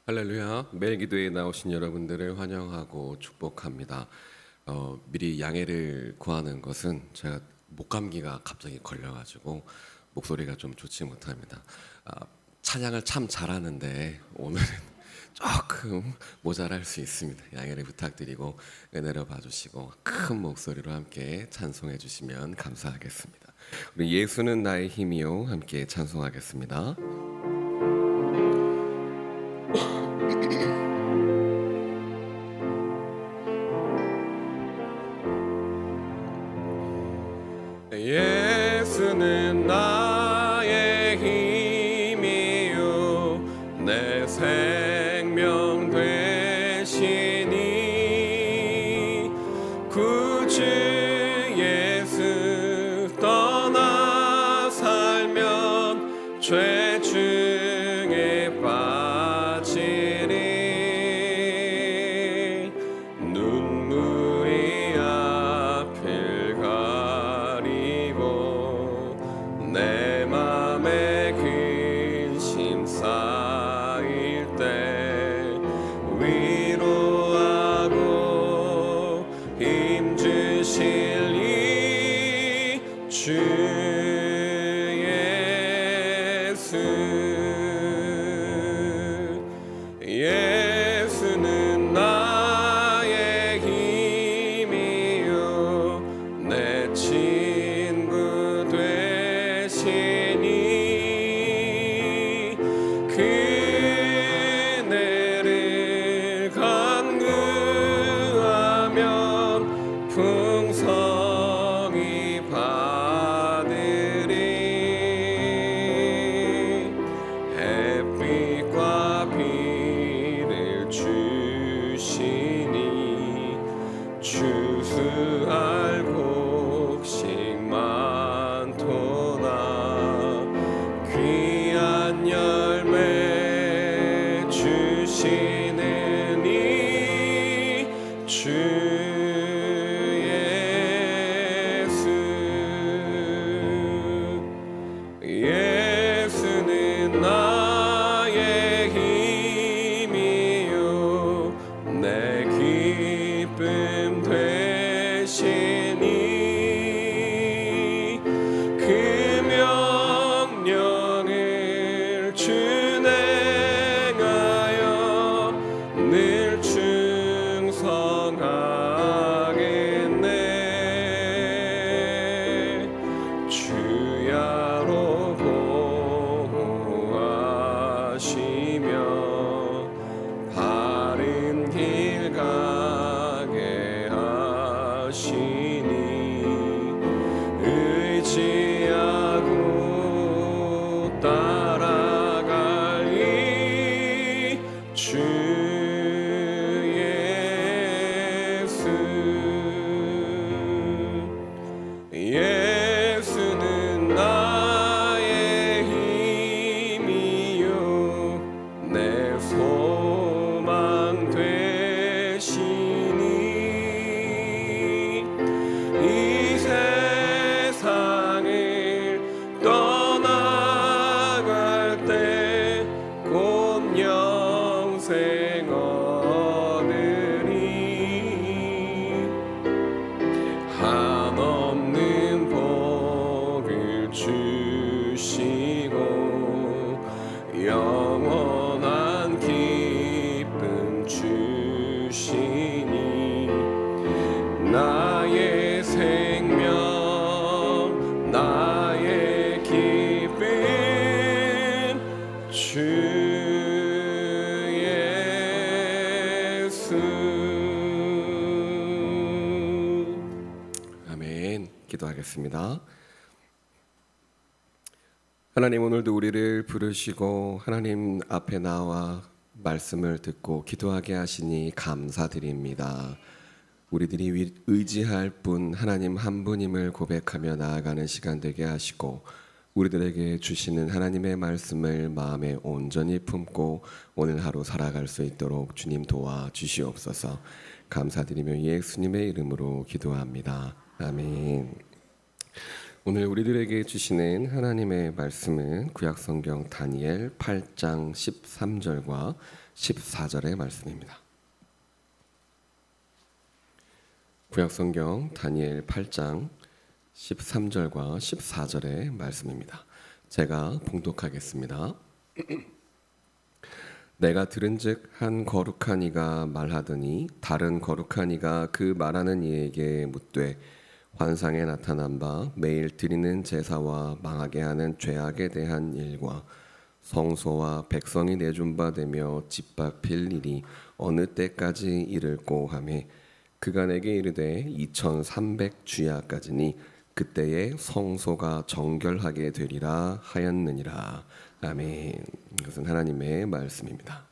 할렐루야. 매일 기도에 나오신 여러분들을 환영하고 축복합니다. 미리 양해를 구하는 것은 제가 목감기가 갑자기 걸려가지고 목소리가 좀 좋지 못합니다. 찬양을 참 잘하는데 오늘은 조금 모자랄 수 있습니다. 양해를 부탁드리고 은혜로 봐주시고 큰 목소리로 함께 찬송해 주시면 감사하겠습니다. 우리 예수는 나의 힘이요 함께 찬송하겠습니다. 예수는 나의 힘이요 내 생명 되시니 구주 예수 떠나 살면 죄 중에 빠지리 눈물이 앞을 내 맘에 근심 쌓일 때 위로하고 힘 주시리 주 예수. 예수는 나의 힘이요 내 친구 되시니 그네를 간구하면 풍성히 받으리 햇빛과 비를 주시니 주수할 곡식 많도다 귀한 열매 주시느니 주 예수. 예수는 나의 힘이요 내 기쁨 되시니 그 명령을 준행하여 늘 충성하겠네 주야로 보호하시며 바른 길 가게 하시니 의지하고 따라가리 주 예수. 예수는 나의 힘이요 내 소망 되시니 이 세상을 떠나갈 때 곧 영생 얻으리 한없는 복을 주시고 영원한 기쁨 주시니 나의 생명 나의 기쁨 주 예수. 아멘. 기도하겠습니다. 하나님, 오늘도 우리를 부르시고 하나님 앞에 나와 말씀을 듣고 기도하게 하시니 감사드립니다. 우리들이 의지할 분 하나님 한 분임을 고백하며 나아가는 시간 되게 하시고 우리들에게 주시는 하나님의 말씀을 마음에 온전히 품고 오늘 하루 살아갈 수 있도록 주님 도와주시옵소서. 감사드리며 예수님의 이름으로 기도합니다. 아멘. 오늘 우리들에게 주시는 하나님의 말씀은 구약성경 다니엘 8장 13절과 14절의 말씀입니다. 구약성경 다니엘 8장 13절과 14절의 말씀입니다. 제가 봉독하겠습니다. 내가 들은즉 한 거룩한 이가 말하더니 다른 거룩한 이가 그 말하는 이에게 묻되 환상에 나타난 바 매일 드리는 제사와 망하게 하는 죄악에 대한 일과 성소와 백성이 내준 바 되며 짓밟힐 일이 어느 때까지 이를꼬 하매 그가 내게 이르되 2300 주야까지니 그때에 성소가 정결하게 되리라 하였느니라. 아멘. 이것은 하나님의 말씀입니다.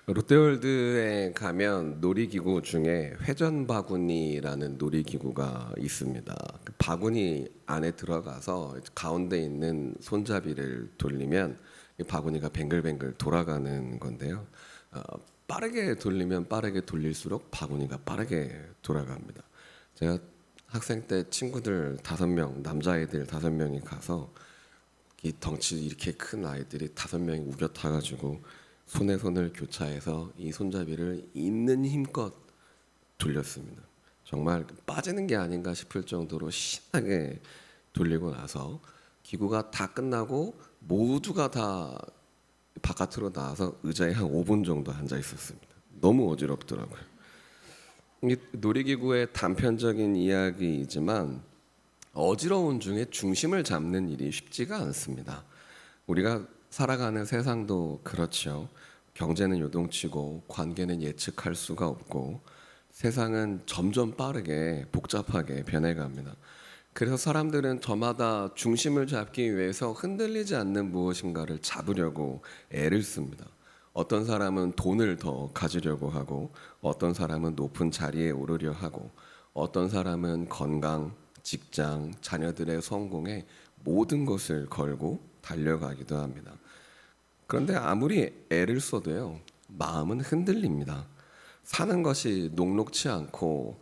롯데월드에 가면 놀이기구 중에 회전바구니라는 놀이기구가 있습니다. 그 바구니 안에 들어가서 가운데 있는 손잡이를 돌리면 이 바구니가 뱅글뱅글 돌아가는 건데요. 빠르게 돌리면 빠르게 돌릴수록 바구니가 빠르게 돌아갑니다. 제가 학생 때 친구들 5명, 남자애들 5명이 가서 이 덩치 이렇게 큰 아이들이 5명이 우겨 타가지고 손에 손을 교차해서 이 손잡이를 있는 힘껏 돌렸습니다. 정말 빠지는 게 아닌가 싶을 정도로 신나게 돌리고 나서 기구가 다 끝나고 모두가 다 바깥으로 나와서 의자에 한 5분 정도 앉아 있었습니다. 너무 어지럽더라고요. 이 놀이기구의 단편적인 이야기이지만 어지러운 중에 중심을 잡는 일이 쉽지가 않습니다. 우리가 살아가는 세상도 그렇죠. 경제는 요동치고 관계는 예측할 수가 없고 세상은 점점 빠르게 복잡하게 변해갑니다. 그래서 사람들은 저마다 중심을 잡기 위해서 흔들리지 않는 무엇인가를 잡으려고 애를 씁니다. 어떤 사람은 돈을 더 가지려고 하고 어떤 사람은 높은 자리에 오르려 하고 어떤 사람은 건강, 직장, 자녀들의 성공에 모든 것을 걸고 달려가기도 합니다. 그런데 아무리 애를 써도요, 마음은 흔들립니다. 사는 것이 녹록치 않고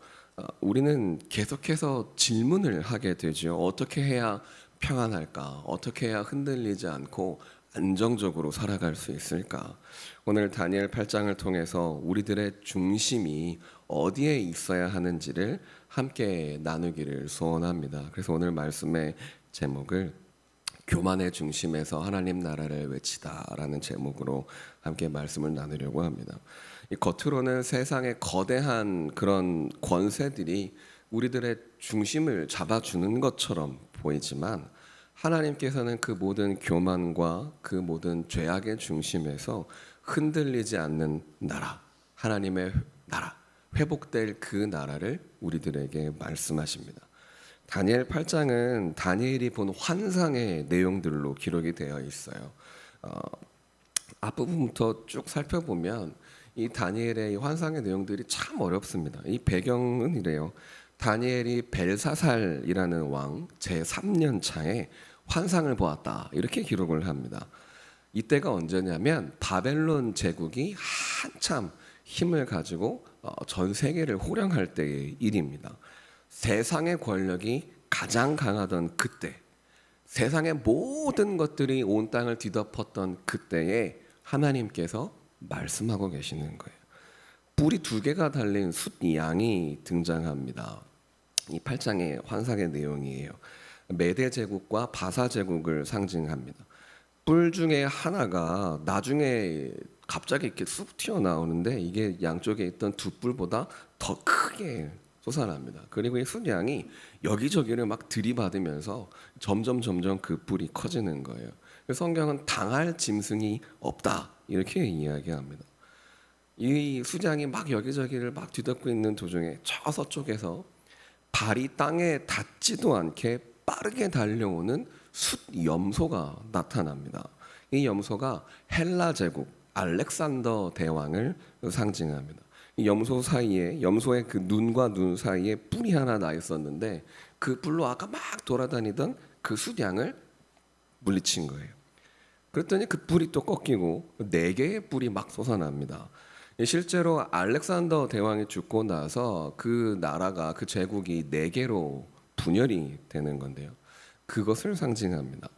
우리는 계속해서 질문을 하게 되죠. 어떻게 해야 평안할까? 어떻게 해야 흔들리지 않고 안정적으로 살아갈 수 있을까? 오늘 다니엘 8장을 통해서 우리들의 중심이 어디에 있어야 하는지를 함께 나누기를 소원합니다. 그래서 오늘 말씀의 제목을 교만의 중심에서 하나님 나라를 외치다라는 제목으로 함께 말씀을 나누려고 합니다. 이 겉으로는 세상의 거대한 그런 권세들이 우리들의 중심을 잡아주는 것처럼 보이지만 하나님께서는 그 모든 교만과 그 모든 죄악의 중심에서 흔들리지 않는 나라, 하나님의 나라, 회복될 그 나라를 우리들에게 말씀하십니다. 다니엘 8장은 다니엘이 본 환상의 내용들로 기록이 되어 있어요. 앞부분부터 쭉 살펴보면 이 다니엘의 이 환상의 내용들이 참 어렵습니다. 이 배경은 이래요. 다니엘이 벨사살이라는 왕 제3년 차에 환상을 보았다. 이렇게 기록을 합니다. 이때가 언제냐면 바벨론 제국이 한참 힘을 가지고 전 세계를 호령할 때의 일입니다. 세상의 권력이 가장 강하던 그때, 세상의 모든 것들이 온 땅을 뒤덮었던 그때에 하나님께서 말씀하고 계시는 거예요. 뿔이 2개가 달린 숫양이 등장합니다. 이 8장의 환상의 내용이에요. 메대 제국과 바사 제국을 상징합니다. 뿔 중에 하나가 나중에 갑자기 이렇게 쑥 튀어나오는데 이게 양쪽에 있던 2뿔보다 더 크게 솟아납니다. 그리고 이 숫양이 여기저기를 막 들이받으면서 점점 그 뿔이 커지는 거예요. 성경은 당할 짐승이 없다 이렇게 이야기합니다. 이 숫양이 막 여기저기를 막 뒤덮고 있는 도중에 저 서쪽에서 발이 땅에 닿지도 않게 빠르게 달려오는 숫염소가 나타납니다. 이 염소가 헬라 제국 알렉산더 대왕을 상징합니다. 이 염소 사이에, 염소의 그 눈과 눈 사이에 뿔이 하나 나 있었는데 그 뿔로 아까 막 돌아다니던 그 숫양을 물리친 거예요. 그랬더니 그 뿔이 또 꺾이고 4개의 뿔이 막 솟아납니다. 실제로 알렉산더 대왕이 죽고 나서 그 나라가, 그 제국이 4개로 분열이 되는 건데요. 그것을 상징합니다.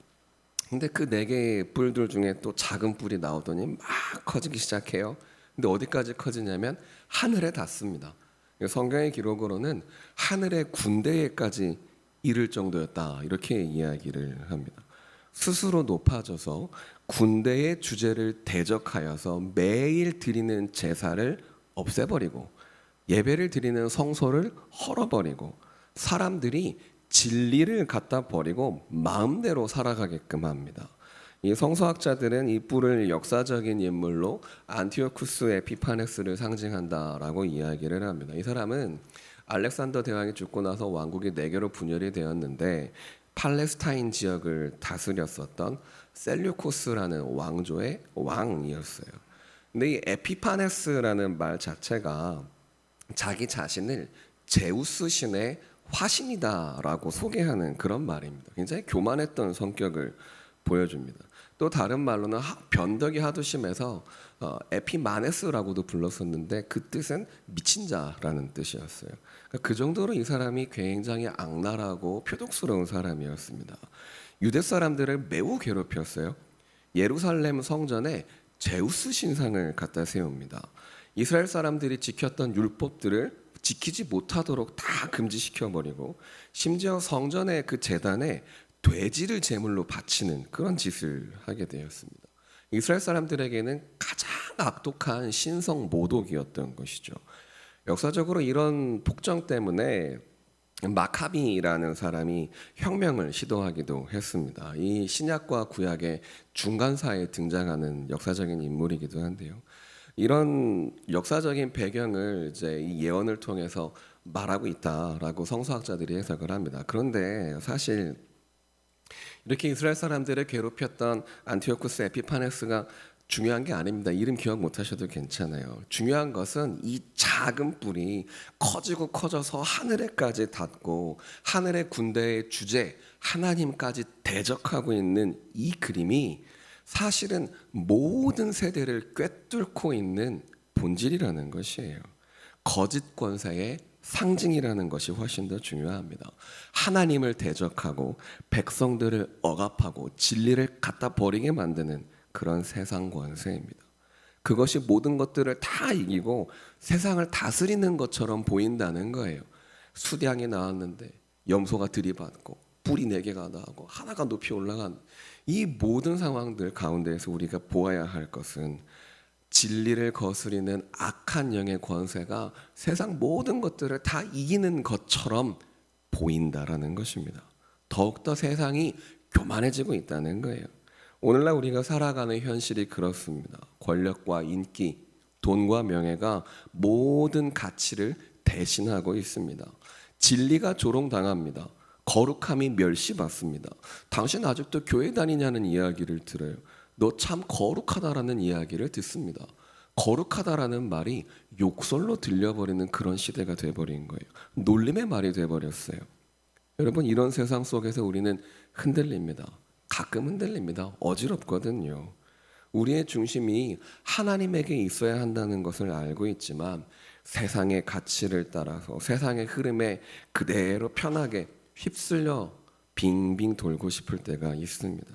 근데 그 네 개의 뿔들 중에 또 작은 뿔이 나오더니 막 커지기 시작해요. 근데 어디까지 커지냐면 하늘에 닿습니다. 성경의 기록으로는 하늘의 군대에까지 이를 정도였다, 이렇게 이야기를 합니다. 스스로 높아져서 군대의 주제를 대적하여서 매일 드리는 제사를 없애버리고 예배를 드리는 성소를 헐어버리고 사람들이 진리를 갖다 버리고 마음대로 살아가게끔 합니다. 이 성서학자들은 이 뿔을 역사적인 인물로 안티오쿠스 에피파네스를 상징한다라고 이야기를 합니다. 이 사람은 알렉산더 대왕이 죽고 나서 왕국이 네 개로 분열이 되었는데 팔레스타인 지역을 다스렸었던 셀류코스라는 왕조의 왕이었어요. 근데 이 에피파네스라는 말 자체가 자기 자신을 제우스 신의 화신이다라고 소개하는 그런 말입니다. 굉장히 교만했던 성격을 보여줍니다. 또 다른 말로는 변덕이 하도 심해서 에피마네스라고도 불렀었는데 그 뜻은 미친 자라는 뜻이었어요. 그러니까 그 정도로 이 사람이 굉장히 악랄하고 표독스러운 사람이었습니다. 유대 사람들을 매우 괴롭혔어요. 예루살렘 성전에 제우스 신상을 갖다 세웁니다. 이스라엘 사람들이 지켰던 율법들을 지키지 못하도록 다 금지시켜버리고 심지어 성전의 그 제단에 돼지를 제물로 바치는 그런 짓을 하게 되었습니다. 이스라엘 사람들에게는 가장 악독한 신성 모독이었던 것이죠. 역사적으로 이런 폭정 때문에 마카비라는 사람이 혁명을 시도하기도 했습니다. 이 신약과 구약의 중간사에 등장하는 역사적인 인물이기도 한데요. 이런 역사적인 배경을 이제 이 예언을 통해서 말하고 있다라고 성서학자들이 해석을 합니다. 그런데 사실 이렇게 이스라엘 사람들을 괴롭혔던 안티오쿠스 에피파네스가 중요한 게 아닙니다. 이름 기억 못하셔도 괜찮아요. 중요한 것은 이 작은 뿔이 커지고 커져서 하늘에까지 닿고 하늘의 군대의 주제 하나님까지 대적하고 있는 이 그림이 사실은 모든 세대를 꿰뚫고 있는 본질이라는 것이에요. 거짓 권세의 상징이라는 것이 훨씬 더 중요합니다. 하나님을 대적하고 백성들을 억압하고 진리를 갖다 버리게 만드는 그런 세상 권세입니다. 그것이 모든 것들을 다 이기고 세상을 다스리는 것처럼 보인다는 거예요. 수량이 나왔는데 염소가 들이받고 뿔이 4개가 나오고 하나가 높이 올라간 이 모든 상황들 가운데에서 우리가 보아야 할 것은 진리를 거스리는 악한 영의 권세가 세상 모든 것들을 다 이기는 것처럼 보인다라는 것입니다. 더욱더 세상이 교만해지고 있다는 거예요. 오늘날 우리가 살아가는 현실이 그렇습니다. 권력과 인기, 돈과 명예가 모든 가치를 대신하고 있습니다. 진리가 조롱당합니다. 거룩함이 멸시받습니다. 당신 아직도 교회 다니냐는 이야기를 들어요. 너 참 거룩하다라는 이야기를 듣습니다. 거룩하다라는 말이 욕설로 들려버리는 그런 시대가 돼버린 거예요. 놀림의 말이 돼버렸어요. 여러분, 이런 세상 속에서 우리는 흔들립니다. 가끔 흔들립니다. 어지럽거든요. 우리의 중심이 하나님에게 있어야 한다는 것을 알고 있지만 세상의 가치를 따라서 세상의 흐름에 그대로 편하게 휩쓸려 빙빙 돌고 싶을 때가 있습니다.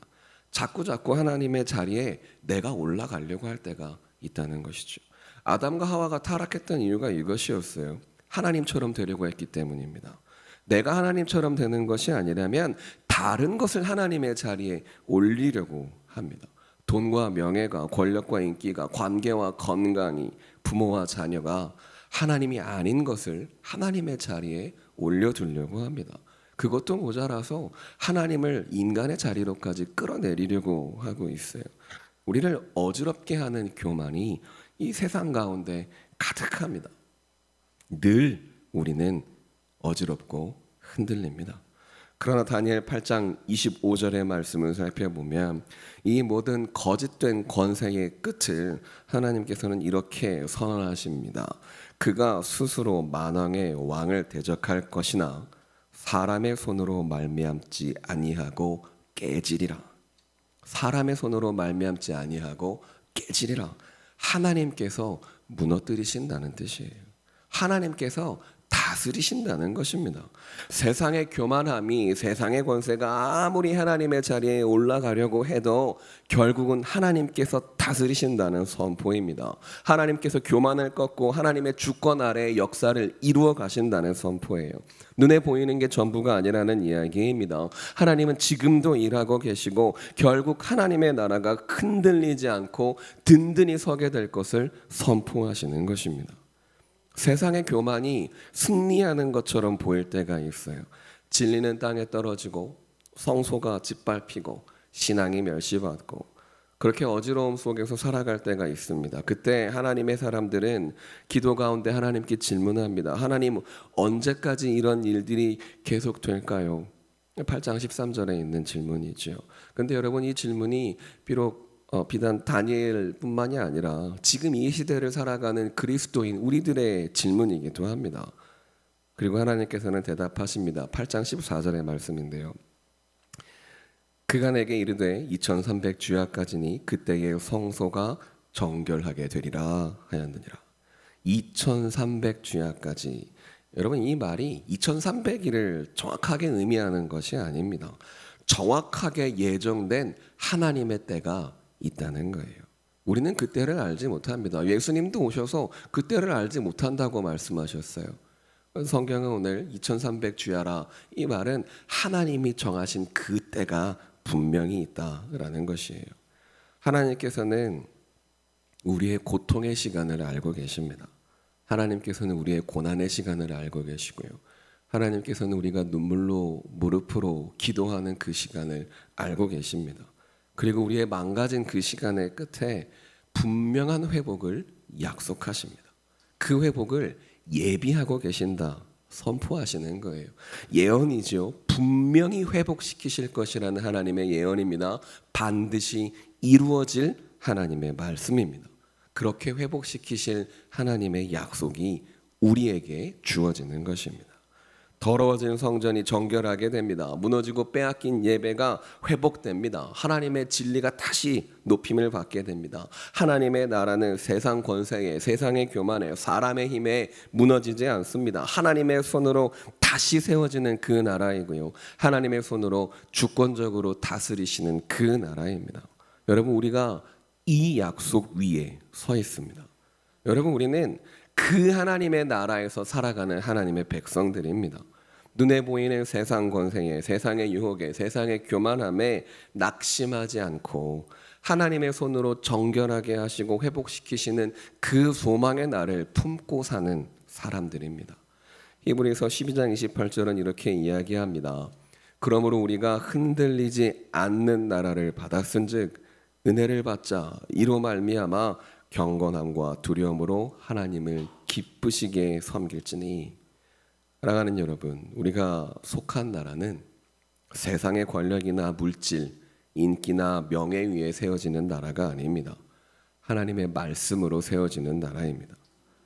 자꾸 하나님의 자리에 내가 올라가려고 할 때가 있다는 것이죠. 아담과 하와가 타락했던 이유가 이것이었어요. 하나님처럼 되려고 했기 때문입니다. 내가 하나님처럼 되는 것이 아니라면 다른 것을 하나님의 자리에 올리려고 합니다. 돈과 명예가, 권력과 인기가, 관계와 건강이, 부모와 자녀가 하나님이 아닌 것을 하나님의 자리에 올려두려고 합니다. 그것도 모자라서 하나님을 인간의 자리로까지 끌어내리려고 하고 있어요. 우리를 어지럽게 하는 교만이 이 세상 가운데 가득합니다. 늘 우리는 어지럽고 흔들립니다. 그러나 다니엘 8장 25절의 말씀을 살펴보면 이 모든 거짓된 권세의 끝을 하나님께서는 이렇게 선언하십니다. 그가 스스로 만왕의 왕을 대적할 것이나 사람의 손으로 말미암지 아니하고 깨지리라. 사람의 손으로 말미암지 아니하고 깨지리라. 하나님께서 무너뜨리신다는 뜻이에요. 하나님께서 다 다스리신다는 것입니다. 세상의 교만함이, 세상의 권세가 아무리 하나님의 자리에 올라가려고 해도 결국은 하나님께서 다스리신다는 선포입니다. 하나님께서 교만을 꺾고 하나님의 주권 아래 역사를 이루어 가신다는 선포예요. 눈에 보이는 게 전부가 아니라는 이야기입니다. 하나님은 지금도 일하고 계시고 결국 하나님의 나라가 흔들리지 않고 든든히 서게 될 것을 선포하시는 것입니다. 세상의 교만이 승리하는 것처럼 보일 때가 있어요. 진리는 땅에 떨어지고 성소가 짓밟히고 신앙이 멸시받고 그렇게 어지러움 속에서 살아갈 때가 있습니다. 그때 하나님의 사람들은 기도 가운데 하나님께 질문합니다. 하나님, 언제까지 이런 일들이 계속될까요? 8장 13절에 있는 질문이죠. 그런데 여러분, 이 질문이 비록 비단 다니엘뿐만이 아니라 지금 이 시대를 살아가는 그리스도인 우리들의 질문이기도 합니다. 그리고 하나님께서는 대답하십니다. 8장 14절의 말씀인데요. 그가 내게 이르되 2300 주야까지니 그때의 성소가 정결하게 되리라 하였느니라. 2300 주야까지. 여러분, 이 말이 2300일을 정확하게 의미하는 것이 아닙니다. 정확하게 예정된 하나님의 때가 있다는 거예요. 우리는 그때를 알지 못합니다. 예수님도 오셔서 그때를 알지 못한다고 말씀하셨어요. 성경은 오늘 2300 주야라, 이 말은 하나님이 정하신 그 때가 분명히 있다라는 것이에요. 하나님께서는 우리의 고통의 시간을 알고 계십니다. 하나님께서는 우리의 고난의 시간을 알고 계시고요. 하나님께서는 우리가 눈물로 무릎으로 기도하는 그 시간을 알고 계십니다. 그리고 우리의 망가진 그 시간의 끝에 분명한 회복을 약속하십니다. 그 회복을 예비하고 계신다, 선포하시는 거예요. 예언이죠. 분명히 회복시키실 것이라는 하나님의 예언입니다. 반드시 이루어질 하나님의 말씀입니다. 그렇게 회복시키실 하나님의 약속이 우리에게 주어지는 것입니다. 더러워진 성전이 정결하게 됩니다. 무너지고 빼앗긴 예배가 회복됩니다. 하나님의 진리가 다시 높임을 받게 됩니다. 하나님의 나라는 세상 권세에, 세상의 교만에, 사람의 힘에 무너지지 않습니다. 하나님의 손으로 다시 세워지는 그 나라이고요. 하나님의 손으로 주권적으로 다스리시는 그 나라입니다. 여러분, 우리가 이 약속 위에 서 있습니다. 여러분, 우리는 그 하나님의 나라에서 살아가는 하나님의 백성들입니다. 눈에 보이는 세상 권세에, 세상의 유혹에, 세상의 교만함에 낙심하지 않고 하나님의 손으로 정결하게 하시고 회복시키시는 그 소망의 날을 품고 사는 사람들입니다. 히브리서 12장 28절은 이렇게 이야기합니다. 그러므로 우리가 흔들리지 않는 나라를 받았은즉 은혜를 받자 이로 말미암아 경건함과 두려움으로 하나님을 기쁘시게 섬길지니. 사랑하는 여러분, 우리가 속한 나라는 세상의 권력이나 물질, 인기나 명예 위에 세워지는 나라가 아닙니다. 하나님의 말씀으로 세워지는 나라입니다.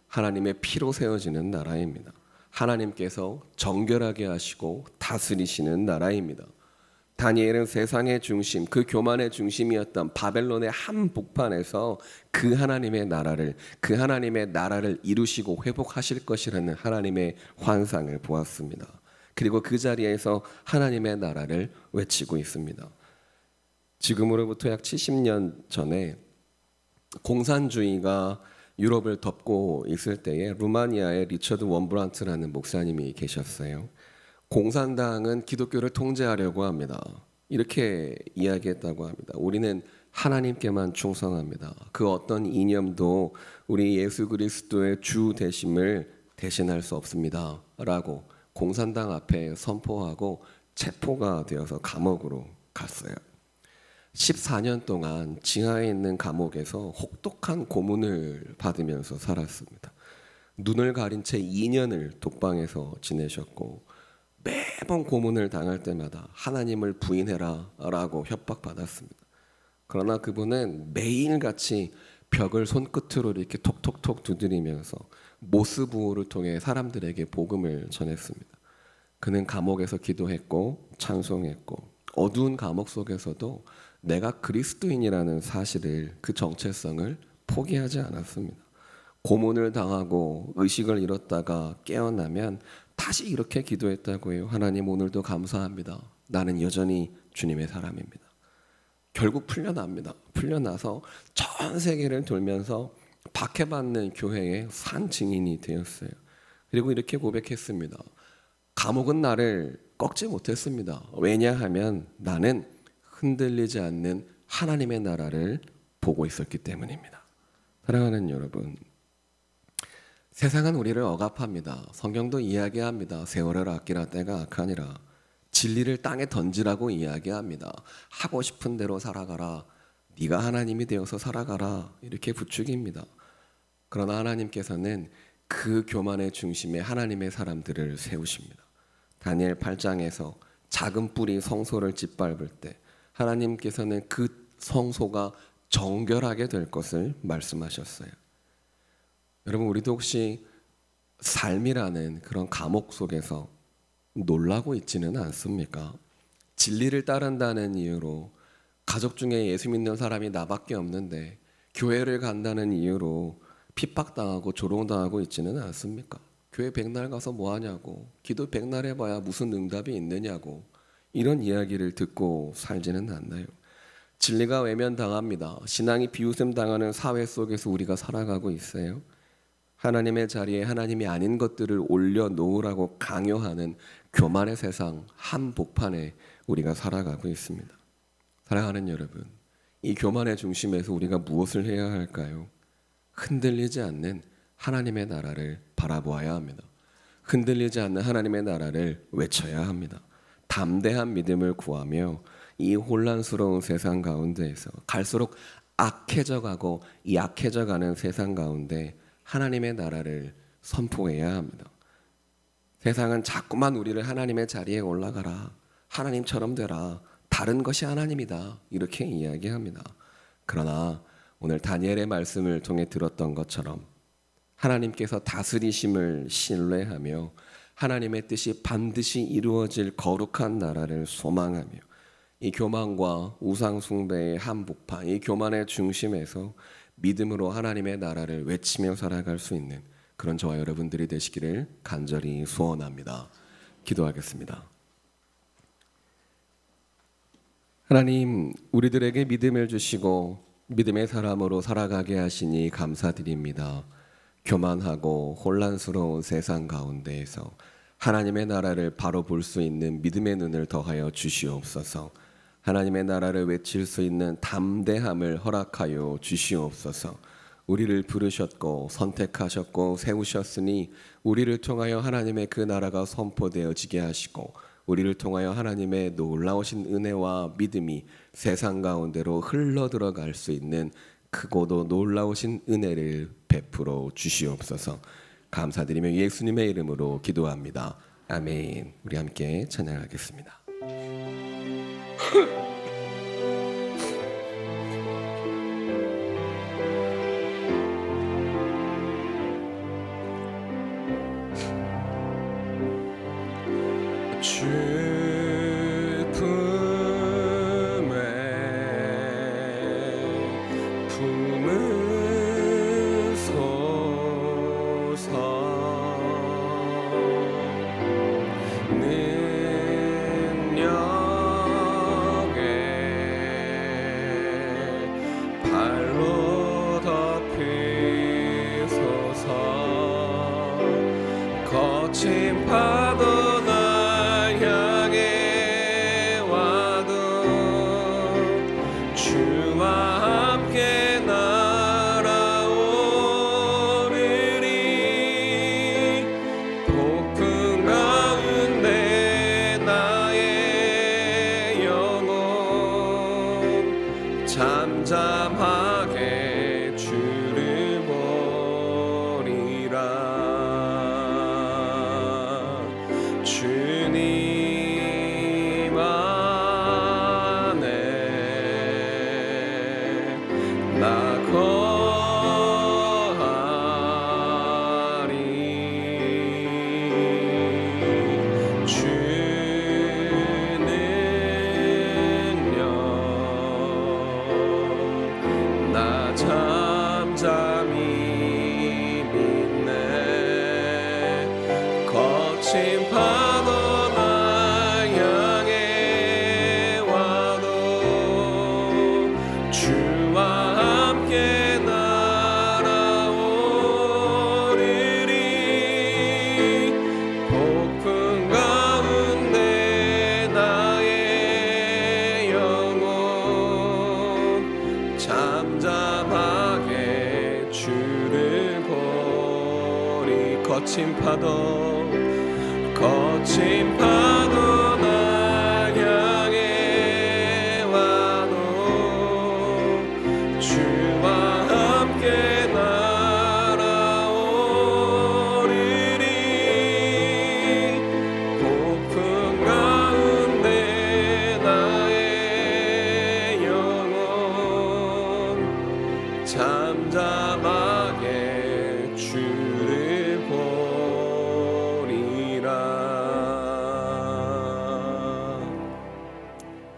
하나님의 피로 세워지는 나라입니다. 하나님께서 정결하게 하시고 다스리시는 나라입니다. 다니엘은 세상의 중심, 그 교만의 중심이었던 바벨론의 한복판에서 그 하나님의 나라를 이루시고 회복하실 것이라는 하나님의 환상을 보았습니다. 그리고 그 자리에서 하나님의 나라를 외치고 있습니다. 지금으로부터 약 70년 전에 공산주의가 유럽을 덮고 있을 때에 루마니아에 리처드 원브란트라는 목사님이 계셨어요. 공산당은 기독교를 통제하려고 합니다. 이렇게 이야기했다고 합니다. 우리는 하나님께만 충성합니다. 그 어떤 이념도 우리 예수 그리스도의 주 되심을 대신할 수 없습니다. 라고 공산당 앞에 선포하고 체포가 되어서 감옥으로 갔어요. 14년 동안 지하에 있는 감옥에서 혹독한 고문을 받으면서 살았습니다. 눈을 가린 채 2년을 독방에서 지내셨고 매번 고문을 당할 때마다 하나님을 부인해라 라고 협박받았습니다. 그러나 그분은 매일같이 벽을 손끝으로 이렇게 톡톡톡 두드리면서 모스부호를 통해 사람들에게 복음을 전했습니다. 그는 감옥에서 기도했고 찬송했고 어두운 감옥 속에서도 내가 그리스도인이라는 사실을, 그 정체성을 포기하지 않았습니다. 고문을 당하고 의식을 잃었다가 깨어나면 다시 이렇게 기도했다고 해요. 하나님 오늘도 감사합니다. 나는 여전히 주님의 사람입니다. 결국 풀려납니다. 풀려나서 전 세계를 돌면서 박해받는 교회의 산 증인이 되었어요. 그리고 이렇게 고백했습니다. 감옥은 나를 꺾지 못했습니다. 왜냐하면 나는 흔들리지 않는 하나님의 나라를 보고 있었기 때문입니다. 사랑하는 여러분, 세상은 우리를 억압합니다. 성경도 이야기합니다. 세월을 아끼라 때가 악하니라. 진리를 땅에 던지라고 이야기합니다. 하고 싶은 대로 살아가라. 네가 하나님이 되어서 살아가라. 이렇게 부추깁니다. 그러나 하나님께서는 그 교만의 중심에 하나님의 사람들을 세우십니다. 다니엘 8장에서 작은 뿔이 성소를 짓밟을 때 하나님께서는 그 성소가 정결하게 될 것을 말씀하셨어요. 여러분, 우리도 혹시 삶이라는 그런 감옥 속에서 놀라고 있지는 않습니까? 진리를 따른다는 이유로 가족 중에 예수 믿는 사람이 나밖에 없는데 교회를 간다는 이유로 핍박당하고 조롱당하고 있지는 않습니까? 교회 백날 가서 뭐 하냐고, 기도 백날 해봐야 무슨 응답이 있느냐고, 이런 이야기를 듣고 살지는 않나요? 진리가 외면당합니다. 신앙이 비웃음 당하는 사회 속에서 우리가 살아가고 있어요. 하나님의 자리에 하나님이 아닌 것들을 올려놓으라고 강요하는 교만의 세상 한복판에 우리가 살아가고 있습니다. 사랑하는 여러분, 이 교만의 중심에서 우리가 무엇을 해야 할까요? 흔들리지 않는 하나님의 나라를 바라보아야 합니다. 흔들리지 않는 하나님의 나라를 외쳐야 합니다. 담대한 믿음을 구하며 이 혼란스러운 세상 가운데에서 갈수록 악해져가고 약해져가는 세상 가운데 하나님의 나라를 선포해야 합니다. 세상은 자꾸만 우리를 하나님의 자리에 올라가라, 하나님처럼 되라, 다른 것이 하나님이다, 이렇게 이야기합니다. 그러나 오늘 다니엘의 말씀을 통해 들었던 것처럼 하나님께서 다스리심을 신뢰하며 하나님의 뜻이 반드시 이루어질 거룩한 나라를 소망하며 이 교만과 우상 숭배의 한복판, 이 교만의 중심에서 믿음으로 하나님의 나라를 외치며 살아갈 수 있는 그런 저와 여러분들이 되시기를 간절히 소원합니다. 기도하겠습니다. 하나님, 우리들에게 믿음을 주시고 믿음의 사람으로 살아가게 하시니 감사드립니다. 교만하고 혼란스러운 세상 가운데에서 하나님의 나라를 바로 볼 수 있는 믿음의 눈을 더하여 주시옵소서. 하나님의 나라를 외칠 수 있는 담대함을 허락하여 주시옵소서. 우리를 부르셨고 선택하셨고 세우셨으니 우리를 통하여 하나님의 그 나라가 선포되어지게 하시고 우리를 통하여 하나님의 놀라우신 은혜와 믿음이 세상 가운데로 흘러 들어갈 수 있는 크고도 놀라우신 은혜를 베풀어 주시옵소서. 감사드리며 예수님의 이름으로 기도합니다. 아멘. 우리 함께 찬양하겠습니다. 주 품에 품으소서. 능력에 발로 덮이소서. 거친 파도 날 향 거친 파도 날 향해 와도 주와 함께 날아오리리. 폭풍 가운데 나의 영혼 잠잠하게 주를 보리라.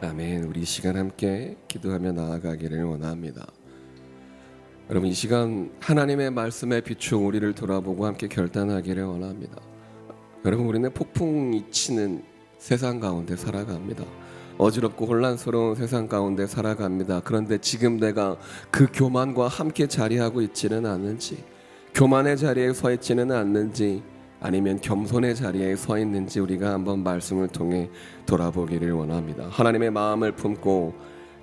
아멘. 우리 이 시간 함께 기도하며 나아가기를 원합니다. 여러분, 이 시간 하나님의 말씀에 비추어 우리를 돌아보고 함께 결단하기를 원합니다. 여러분, 우리는 폭풍이 치는 세상 가운데 살아갑니다. 어지럽고 혼란스러운 세상 가운데 살아갑니다. 그런데 지금 내가 그 교만과 함께 자리하고 있지는 않는지, 교만의 자리에 서 있지는 않는지, 아니면 겸손의 자리에 서 있는지 우리가 한번 말씀을 통해 돌아보기를 원합니다. 하나님의 마음을 품고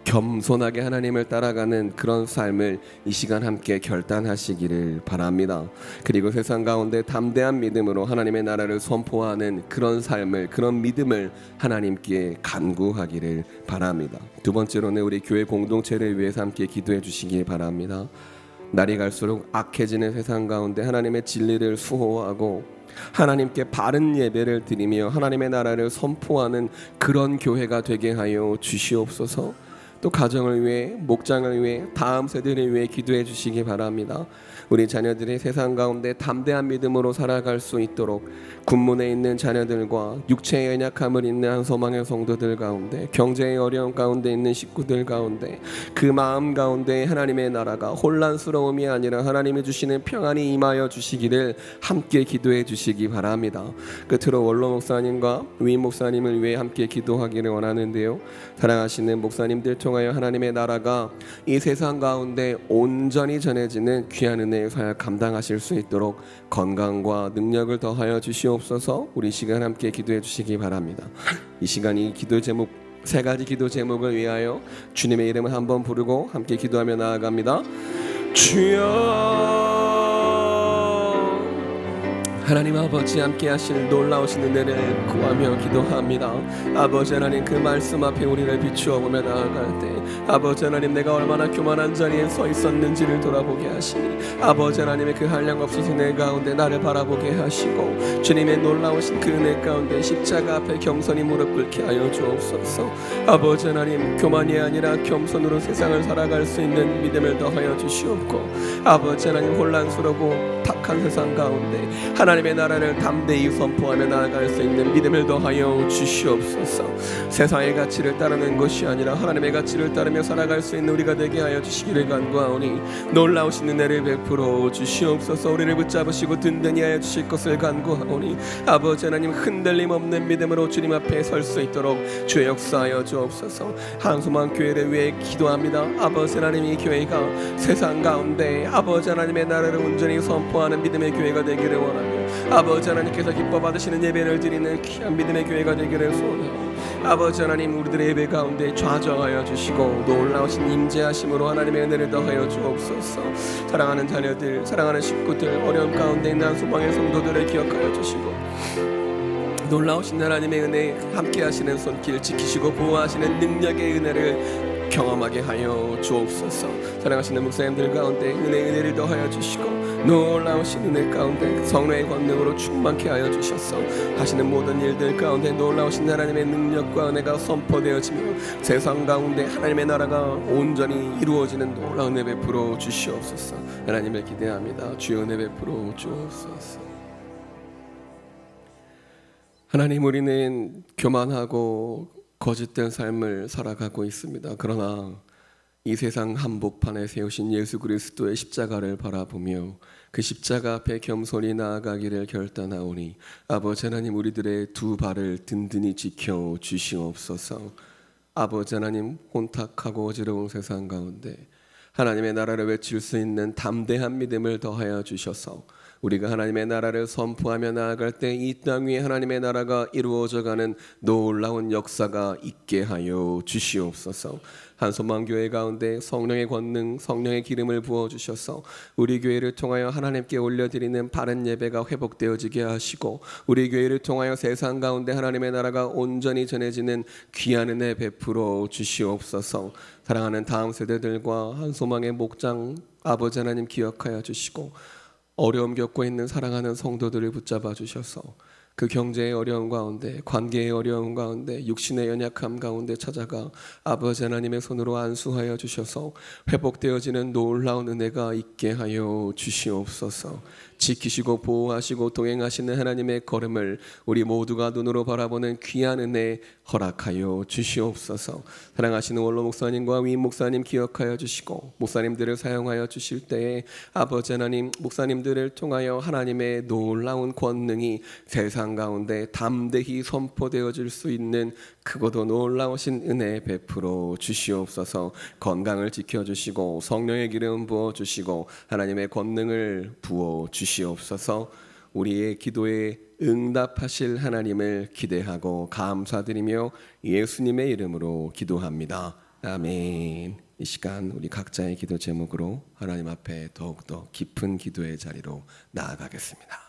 겸손하게 하나님을 따라가는 그런 삶을 이 시간 함께 결단하시기를 바랍니다. 그리고 세상 가운데 담대한 믿음으로 하나님의 나라를 선포하는 그런 삶을, 그런 믿음을 하나님께 간구하기를 바랍니다. 두 번째로는 우리 교회 공동체를 위해서 함께 기도해 주시기 바랍니다. 날이 갈수록 악해지는 세상 가운데 하나님의 진리를 수호하고 하나님께 바른 예배를 드리며 하나님의 나라를 선포하는 그런 교회가 되게 하여 주시옵소서. 또 가정을 위해, 목장을 위해, 다음 세대를 위해 기도해 주시기 바랍니다. 우리 자녀들이 세상 가운데 담대한 믿음으로 살아갈 수 있도록 군문에 있는 자녀들과 육체의 연약함을 있는 한 소망의 성도들 가운데, 경제의 어려움 가운데 있는 식구들 가운데, 그 마음 가운데 하나님의 나라가 혼란스러움이 아니라 하나님이 주시는 평안이 임하여 주시기를 함께 기도해 주시기 바랍니다. 끝으로 원로 목사님과 위임 목사님을 위해 함께 기도하기를 원하는데요, 사랑하시는 목사님들 통하여 하나님의 나라가 이 세상 가운데 온전히 전해지는 귀한 은혜의 사역 감당하실 수 있도록 건강과 능력을 더하여 주시옵소서. 우리 시간 함께 기도해 주시기 바랍니다. 이 시간 이 기도 제목, 세 가지 기도 제목을 위하여 주님의 이름을 한번 부르고 함께 기도하며 나아갑니다. 주여, 하나님 아버지 함께 하실 놀라우신 은혜를 구하며 기도합니다. 아버지 하나님, 그 말씀 앞에 우리를 비추어 보며 나아갈 때 아버지 하나님, 내가 얼마나 교만한 자리에 서 있었는지를 돌아보게 하시니 아버지 하나님의 그 한량없으신 은혜 가운데 나를 바라보게 하시고 주님의 놀라우신 그 은혜 가운데 십자가 앞에 겸손히 무릎 꿇게 하여 주옵소서. 아버지 하나님, 교만이 아니라 겸손으로 세상을 살아갈 수 있는 믿음을 더하여 주시옵고 아버지 하나님, 혼란스럽고 탁한 세상 가운데 하나님의 나라를 담대히 선포하며 나아갈 수 있는 믿음을 더하여 주시옵소서. 세상의 가치를 따르는 것이 아니라 하나님의 가치를 따르며 살아갈 수 있는 우리가 되게 하여 주시기를 간구하오니 놀라우신 은혜를 베풀어 주시옵소서. 우리를 붙잡으시고 든든히 하여 주실 것을 간구하오니 아버지 하나님, 흔들림 없는 믿음으로 주님 앞에 설 수 있도록 주의 역사하여 주옵소서. 한소망 교회를 위해 기도합니다. 아버지 하나님, 이 교회가 세상 가운데 아버지 하나님의 나라를 온전히 선포하는 믿음의 교회가 되기를 원하며 아버지 하나님께서 기뻐 받으시는 예배를 드리는 귀한 믿음의 교회가 되기를 소원하오. 아버지 하나님, 우리들의 예배 가운데 좌정하여 주시고 놀라우신 임재하심으로 하나님의 은혜를 더하여 주옵소서. 사랑하는 자녀들, 사랑하는 식구들, 어려움 가운데 있는 소망의 성도들을 기억하여 주시고 놀라우신 하나님의 은혜, 함께 하시는 손길 지키시고 보호하시는 능력의 은혜를 경험하게 하여 주옵소서. 사랑하시는 목사님들 가운데 은혜를 더하여 주시고 놀라우신 은혜 가운데 성령의 권능으로 충만케 하여 주셔서 하시는 모든 일들 가운데 놀라우신 하나님의 능력과 은혜가 선포되어지며 세상 가운데 하나님의 나라가 온전히 이루어지는 놀라운 은혜 베풀어 주시옵소서. 하나님을 기대합니다. 주여 은혜 베풀어 주옵소서. 하나님, 우리는 교만하고 거짓된 삶을 살아가고 있습니다. 그러나 이 세상 한복판에 세우신 예수 그리스도의 십자가를 바라보며 그 십자가 앞에 겸손히 나아가기를 결단하오니 아버지 하나님, 우리들의 두 발을 든든히 지켜 주시옵소서. 아버지 하나님, 혼탁하고 어지러운 세상 가운데 하나님의 나라를 외칠 수 있는 담대한 믿음을 더하여 주셔서 우리가 하나님의 나라를 선포하며 나아갈 때 이 땅 위에 하나님의 나라가 이루어져가는 놀라운 역사가 있게 하여 주시옵소서. 한소망교회 가운데 성령의 권능, 성령의 기름을 부어주셔서 우리 교회를 통하여 하나님께 올려드리는 바른 예배가 회복되어지게 하시고 우리 교회를 통하여 세상 가운데 하나님의 나라가 온전히 전해지는 귀한 은혜 베풀어 주시옵소서. 사랑하는 다음 세대들과 한소망의 목장 아버지 하나님 기억하여 주시고 어려움 겪고 있는 사랑하는 성도들을 붙잡아 주셔서 그 경제의 어려움 가운데, 관계의 어려움 가운데, 육신의 연약함 가운데 찾아가 아버지 하나님의 손으로 안수하여 주셔서 회복되어지는 놀라운 은혜가 있게 하여 주시옵소서. 지키시고 보호하시고 동행하시는 하나님의 걸음을 우리 모두가 눈으로 바라보는 귀한 은혜 허락하여 주시옵소서. 사랑하시는 원로 목사님과 위임 목사님 기억하여 주시고 목사님들을 사용하여 주실 때에 아버지 하나님 목사님들을 통하여 하나님의 놀라운 권능이 세상 가운데 담대히 선포되어질 수 있는 크고도 놀라우신 은혜 베풀어 주시옵소서. 건강을 지켜주시고 성령의 기름 부어주시고 하나님의 권능을 부어주시옵소서. 우리의 기도에 응답하실 하나님을 기대하고 감사드리며 예수님의 이름으로 기도합니다. 아멘. 이 시간 우리 각자의 기도 제목으로 하나님 앞에 더욱더 깊은 기도의 자리로 나아가겠습니다.